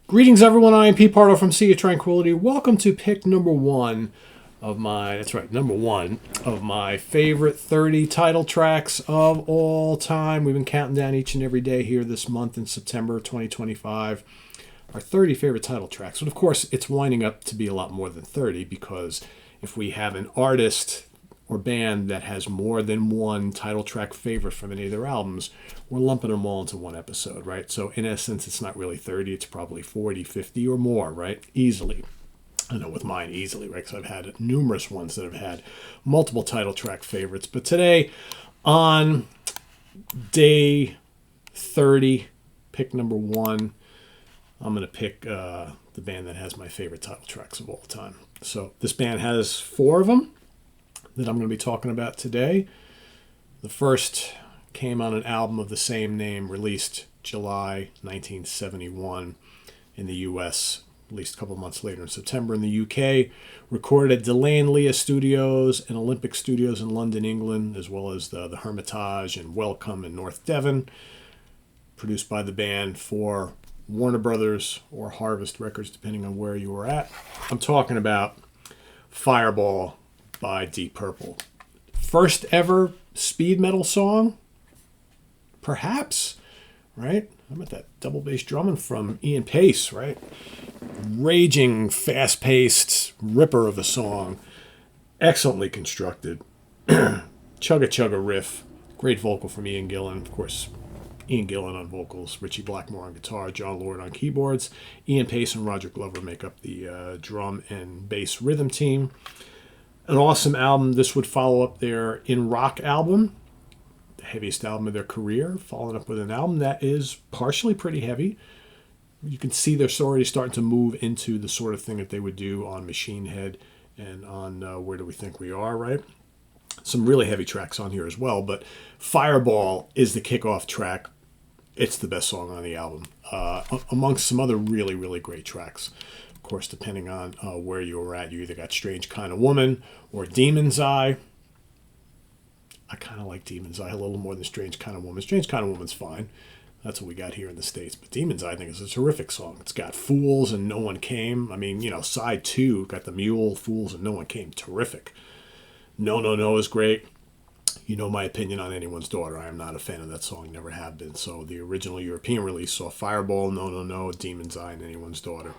Greetings, everyone. I am Pete Pardo from Sea of Tranquility. Welcome to pick number one of my, number one of my favorite 30 title tracks of all time. We've been counting down each and every day here this month in September 2025. Our 30 favorite title tracks. But of course, it's winding up to be a lot more than 30 because if we have an artist or band that has more than one title track favorite from any of their albums, we're lumping them all into one episode, right? So in essence, it's not really 30, it's probably 40, 50 or more, right? Easily. I know with mine easily, right? Because I've had numerous ones that have had multiple title track favorites. But today, on day 30, pick number one, I'm going to pick the band that has my favorite title tracks of all time. So this band has four of them that I'm going to be talking about today. The first came on an album of the same name, released July 1971 in the US, released a couple of months later in September in the UK, recorded at Delane Lea Studios and Olympic Studios in London, England, as well as the Hermitage and Welcome in North Devon, produced by the band for Warner Brothers or Harvest Records, depending on where you were at. I'm talking about Fireball by Deep Purple. First ever speed metal song? Perhaps, right? How about that double bass drumming from Ian Pace, right? Raging, fast-paced ripper of a song. Excellently constructed. Chugga-chugga riff. Great vocal from Ian Gillan. Of course, Ian Gillan on vocals, Richie Blackmore on guitar, John Lord on keyboards. Ian Pace and Roger Glover make up the drum and bass rhythm team. An awesome album. This would follow up their In Rock album, the heaviest album of their career, following up with an album that is partially pretty heavy. You can see they're already starting to move into the sort of thing that they would do on Machine Head and on Where Do We Think We Are, right? Some really heavy tracks on here as well, but Fireball is the kickoff track. It's the best song on the album, amongst some other really, really great tracks. Of course, depending on where you were at, you either got Strange Kind of Woman or Demon's Eye. I kind of like Demon's Eye a little more than Strange Kind of Woman. Strange Kind of Woman's fine. That's what we got here in the States. But Demon's Eye, I think, is a terrific song. It's got Fools and No One Came. I mean, side two, got the Mule, Fools, and No One Came. Terrific. No, No, No is great. You know my opinion on Anyone's Daughter. I am not a fan of that song, never have been. So the original European release saw Fireball, No, No, No, Demon's Eye, and Anyone's Daughter.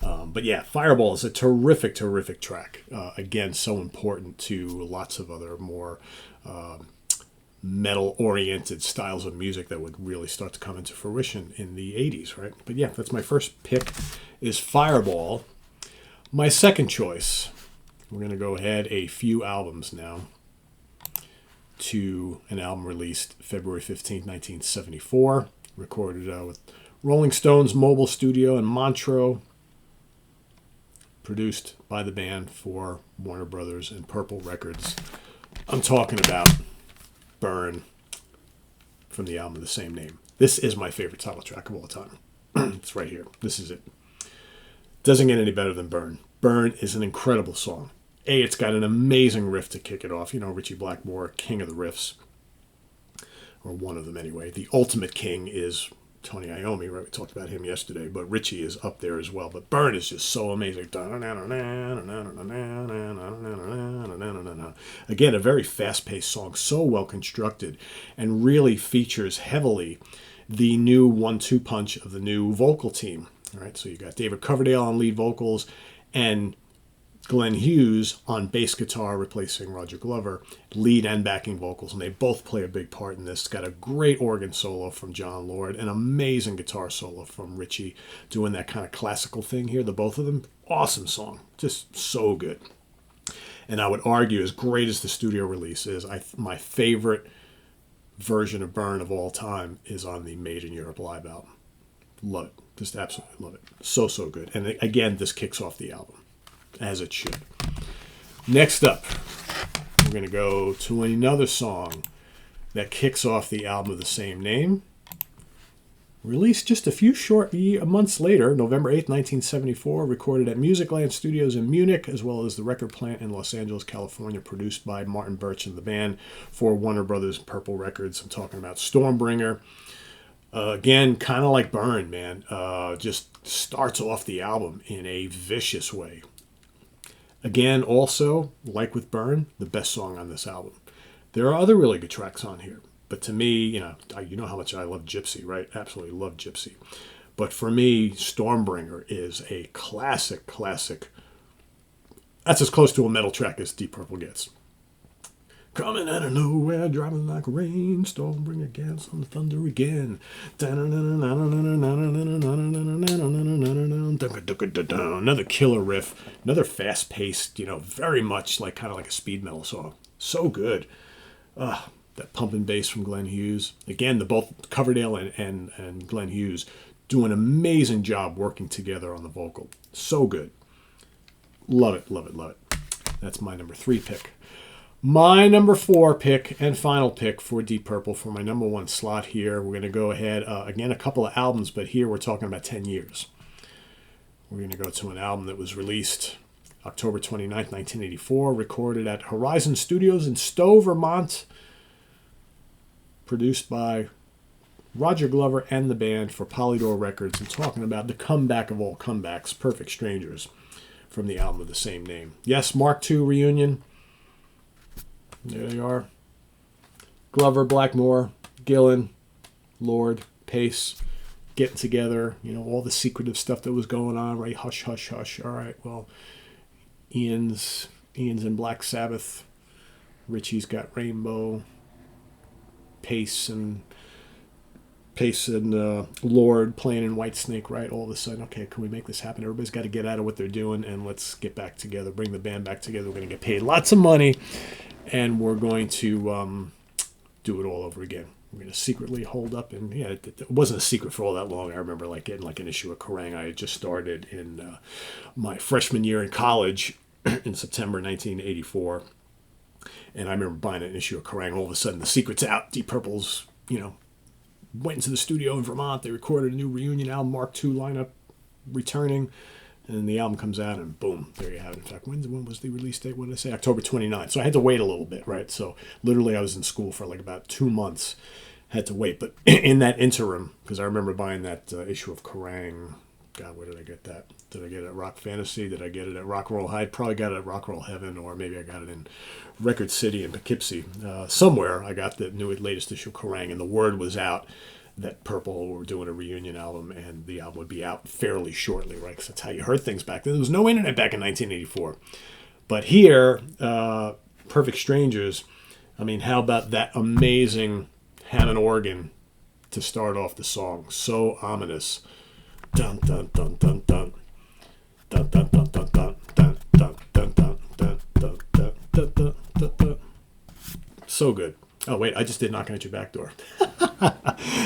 But yeah, Fireball is a terrific, terrific track. Again, so important to lots of other more metal-oriented styles of music that would really start to come into fruition in the 80s, right? But yeah, that's my first pick is Fireball. My second choice, we're going to go ahead a few albums now to an album released February 15th, 1974, recorded with Rolling Stones Mobile Studio in Montreux, produced by the band for Warner Brothers and Purple Records. I'm talking about Burn from the album of the same name. This is my favorite title track of all time. It's right here. This is it. Doesn't get any better than Burn. Burn is an incredible song. It's got an amazing riff to kick it off. Richie Blackmore, king of the riffs. Or one of them anyway. The ultimate king is Tony Iommi, right? We talked about him yesterday, but Richie is up there as well. But Burn is just so amazing. Again, a very fast-paced song, so well constructed, and really features heavily the new 1-2 punch of the new vocal team. All right, so you got David Coverdale on lead vocals and Glenn Hughes on bass guitar, replacing Roger Glover, lead and backing vocals, and they both play a big part in this. It's got a great organ solo from John Lord, an amazing guitar solo from Richie, doing that kind of classical thing here, the both of them. Awesome song, just so good. And I would argue, as great as the studio release is, my favorite version of Burn of all time is on the Made in Europe live album. Love it, just absolutely love it. So, so good. And again, this kicks off the album, as it should. Next up, we're going to go to another song that kicks off the album of the same name. Released just a few short months later, November 8th, 1974, recorded at Musicland Studios in Munich, as well as the record plant in Los Angeles, California, produced by Martin Birch and the band for Warner Brothers Purple Records. I'm talking about Stormbringer. Again, kind of like Burn, man. Just starts off the album in a vicious way. Again, also, like with Burn, the best song on this album. There are other really good tracks on here. But to me, you know how much I love Gypsy, right? Absolutely love Gypsy. But for me, Stormbringer is a classic. That's as close to a metal track as Deep Purple gets. Coming out of nowhere, driving like rain, Stormbringer again, on the thunder again. Another killer riff, another fast-paced, very much like kind of like a speed metal song. So good. That pumping bass from Glenn Hughes. Again, both Coverdale and Glenn Hughes do an amazing job working together on the vocal. So good. Love it. That's my number 3 pick. My number 4 pick and final pick for Deep Purple for my number 1 slot here. We're going to go ahead, again, a couple of albums, but here we're talking about 10 years. We're going to go to an album that was released October 29th, 1984, recorded at Horizon Studios in Stowe, Vermont, produced by Roger Glover and the band for Polydor Records, and talking about the comeback of all comebacks, Perfect Strangers, from the album of the same name. Yes, Mark II reunion. There they are. Glover, Blackmore, Gillan, Lord, Pace, getting together, all the secretive stuff that was going on, right? Hush, hush, hush. All right, well, Ian's in Black Sabbath. Richie's got Rainbow. Pace and Lord playing in Whitesnake, right? All of a sudden, okay, can we make this happen? Everybody's got to get out of what they're doing, and let's get back together, bring the band back together. We're going to get paid lots of money, and we're going to do it all over again. We're going to secretly hold up, and it wasn't a secret for all that long. I remember getting an issue of Kerrang! I had just started in my freshman year in college in September 1984, and I remember buying an issue of Kerrang! All of a sudden, the secret's out. Deep Purple's, went into the studio in Vermont. They recorded a new reunion album, Mark II lineup, returning. And then the album comes out, and boom, there you have it. In fact, when was the release date? What did I say? October 29th. So I had to wait a little bit, right? So literally I was in school for about 2 months. Had to wait. But in that interim, because I remember buying that issue of Kerrang! God, where did I get that? Did I get it at Rock Fantasy? Did I get it at Rock Roll High? Probably got it at Rock Roll Heaven, or maybe I got it in Record City in Poughkeepsie. Somewhere I got the latest issue of Kerrang! And the word was out that Purple were doing a reunion album, and the album would be out fairly shortly, right? Because that's how you heard things back then. There was no internet back in 1984. But here, Perfect Strangers, how about that amazing Hammond organ to start off the song? So ominous. Dun dun dun dun dun. Dun dun dun dun dun dun dun dun dun dun dun dun dun dun dun. So good. Oh wait, I just did Knocking at Your Back Door.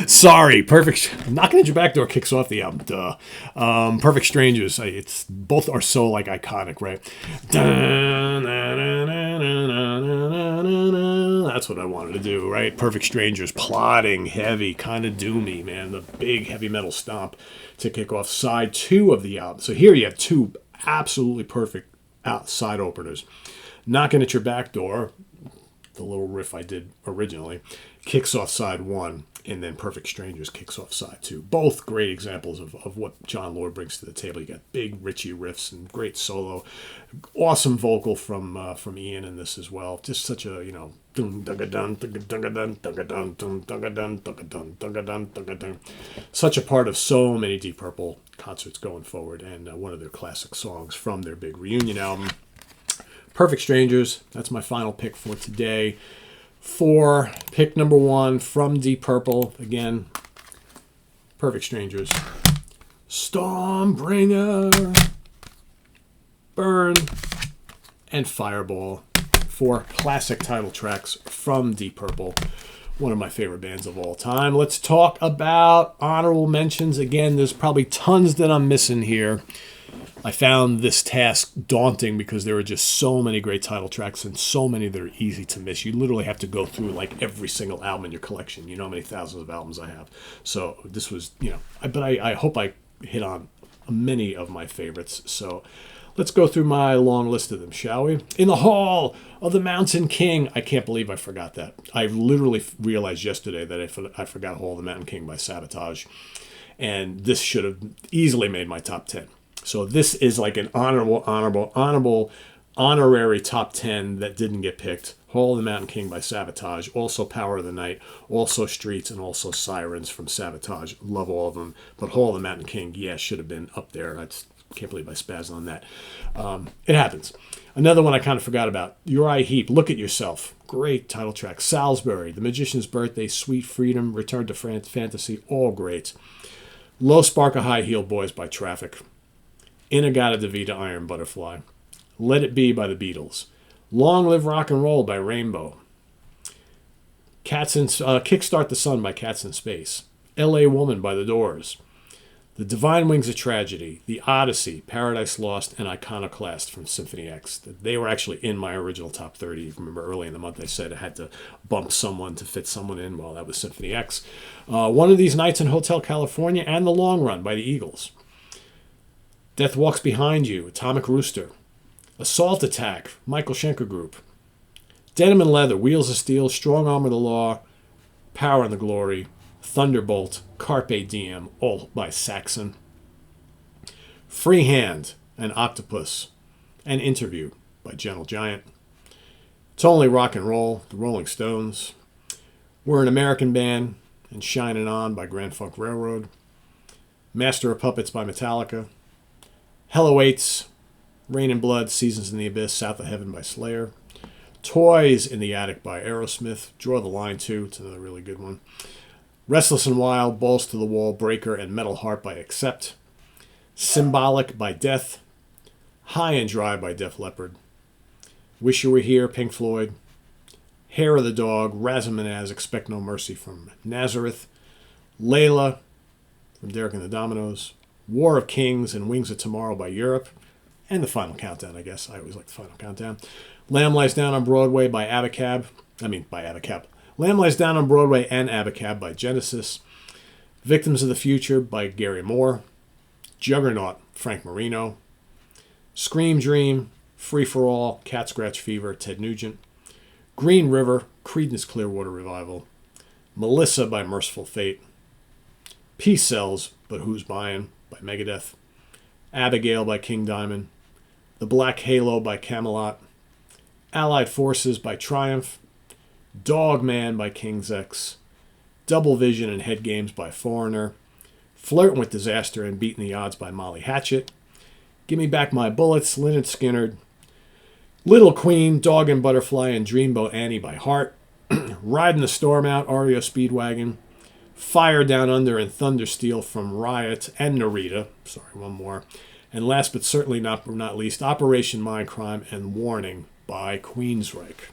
Sorry, Perfect. Knocking at Your Back Door kicks off the album. Duh. Perfect Strangers. It's both are so iconic, right? That's what I wanted to do, right? Perfect Strangers, plodding, heavy, kind of doomy, man. The big heavy metal stomp to kick off side 2 of the album. So here you have 2 absolutely perfect side openers. Knocking at Your Back Door, the little riff I did originally, kicks off side 1, and then Perfect Strangers kicks off side 2. Both great examples of what John Lord brings to the table. You got big Richie riffs and great solo, awesome vocal from Ian in this as well. Just such a such a part of so many Deep Purple concerts going forward, and one of their classic songs from their big reunion album. Perfect Strangers, that's my final pick for today. For pick number 1 from Deep Purple, again, Perfect Strangers. Stormbringer, Burn, and Fireball. 4 classic title tracks from Deep Purple. One of my favorite bands of all time. Let's talk about honorable mentions. Again, there's probably tons that I'm missing here. I found this task daunting because there are just so many great title tracks and so many that are easy to miss. You literally have to go through every single album in your collection. You know how many thousands of albums I have. So this was, but I hope I hit on many of my favorites. So Let's go through my long list of them, shall we? In the Hall of the Mountain King. I can't believe I forgot that. I literally realized yesterday that I forgot Hall of the Mountain King by Sabotage. And this should have easily made my top 10. So this is like an honorary top 10 that didn't get picked. Hall of the Mountain King by Sabotage. Also Power of the Night. Also Streets. And also Sirens from Sabotage. Love all of them. But Hall of the Mountain King, yeah, should have been up there. I just can't believe I spazzed on that. It happens. Another one I kind of forgot about. Uriah Heep, Look at Yourself. Great title track. Salisbury, The Magician's Birthday, Sweet Freedom, Return to Fantasy. All great. Low Spark of High Heel Boys by Traffic. Inagata-Devita, Iron Butterfly. Let It Be by the Beatles. Long Live Rock and Roll by Rainbow. Kickstart the Sun by Cats in Space. L.A. Woman by The Doors. The Divine Wings of Tragedy, The Odyssey, Paradise Lost, and Iconoclast from Symphony X. They were actually in my original top 30. Remember early in the month I said I had to bump someone to fit someone in. Well, that was Symphony X. One of These Nights in Hotel California and The Long Run by the Eagles. Death Walks Behind You, Atomic Rooster. Assault Attack, Michael Schenker Group. Denim and Leather, Wheels of Steel, Strong Arm of the Law, Power and the Glory, Thunderbolt, Carpe Diem, all by Saxon. Free Hand, and Octopus, and Interview by Gentle Giant. It's Only Rock and Roll, The Rolling Stones. We're an American Band, and Shining On by Grand Funk Railroad. Master of Puppets by Metallica. Hell Awaits, Rain and Blood, Seasons in the Abyss, South of Heaven by Slayer. Toys in the Attic by Aerosmith. Draw the Line 2, it's another really good one. Restless and Wild, Balls to the Wall, Breaker, and Metal Heart by Accept. Symbolic by Death. High and Dry by Def Leppard. Wish You Were Here, Pink Floyd. Hair of the Dog, Razamanaz, Expect No Mercy from Nazareth. Layla from Derek and the Dominoes. War of Kings and Wings of Tomorrow by Europe. And The Final Countdown, I guess. I always like The Final Countdown. Lamb Lies Down on Broadway by Abacab. Lamb Lies Down on Broadway and Abacab by Genesis. Victims of the Future by Gary Moore. Juggernaut, Frank Marino. Scream Dream, Free for All, Cat Scratch Fever, Ted Nugent. Green River, Creedence Clearwater Revival. Melissa by Merciful Fate. Peace Sells, But Who's Buying by Megadeth. Abigail by King Diamond. The Black Halo by Camelot. Allied Forces by Triumph. Dog Man by King's X. Double Vision and Head Games by Foreigner. Flirting with Disaster and Beating the Odds by Molly Hatchet. Give Me Back My Bullets, Lynyrd Skynyrd. Little Queen, Dog and Butterfly, and Dreamboat Annie by Heart. Riding the Storm Out, REO Speedwagon. Fire Down Under and Thunder Steel from Riot and Narita. Sorry, one more. And last but certainly not least, Operation Mindcrime and Warning by Queensryche.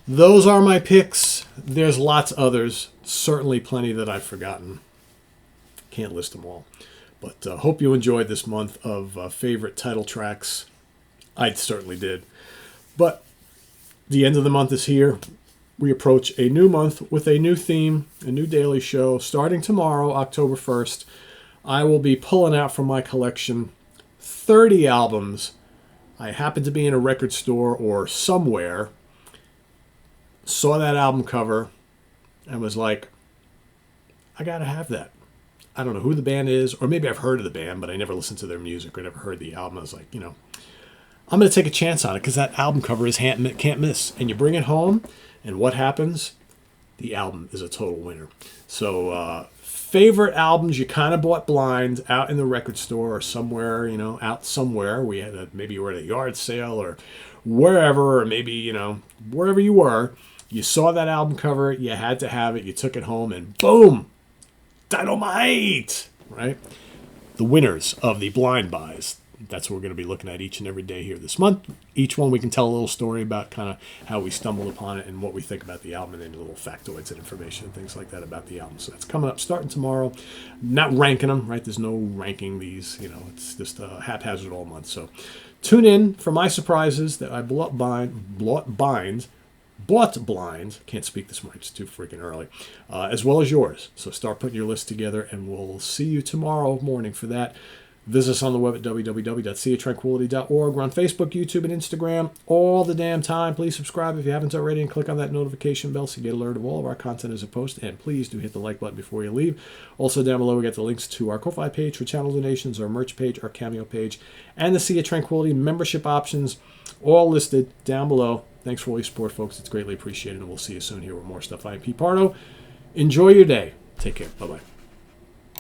Those are my picks. There's lots others. Certainly plenty that I've forgotten. Can't list them all. But hope you enjoyed this month of favorite title tracks. I certainly did. But the end of the month is here. We approach a new month with a new theme, a new daily show. Starting tomorrow, October 1st, I will be pulling out from my collection 30 albums. I happened to be in a record store or somewhere, saw that album cover, and was like, I gotta have that. I don't know who the band is, or maybe I've heard of the band, but I never listened to their music or never heard the album. I was like, I'm going to take a chance on it because that album cover is can't miss. And you bring it home, and what happens? The album is a total winner. So, favorite albums you kind of bought blind out in the record store or somewhere, out somewhere. Maybe you were at a yard sale or wherever, or maybe, wherever you were. You saw that album cover, you had to have it, you took it home, and boom! Dynamite! Right? The winners of the blind buys. That's what we're going to be looking at each and every day here this month. Each one we can tell a little story about kind of how we stumbled upon it and what we think about the album, and then little factoids and information and things like that about the album. So that's coming up starting tomorrow. Not ranking them, right? There's no ranking these. It's just haphazard all month. So tune in for my surprises that I bought blind, can't speak this much, it's too freaking early, as well as yours. So start putting your list together, and we'll see you tomorrow morning for that. Visit us on the web at www.seatranquility.org. We're on Facebook, YouTube, and Instagram all the damn time. Please subscribe if you haven't already and click on that notification bell so you get alerted of all of our content as a post. And please do hit the like button before you leave. Also down below we get the links to our Ko-Fi page for channel donations, our merch page, our Cameo page, and the Sea of Tranquility membership options, all listed down below. Thanks for all your support, folks. It's greatly appreciated, and we'll see you soon here with more stuff. I'm Pete Pardo. Enjoy your day. Take care. Bye-bye.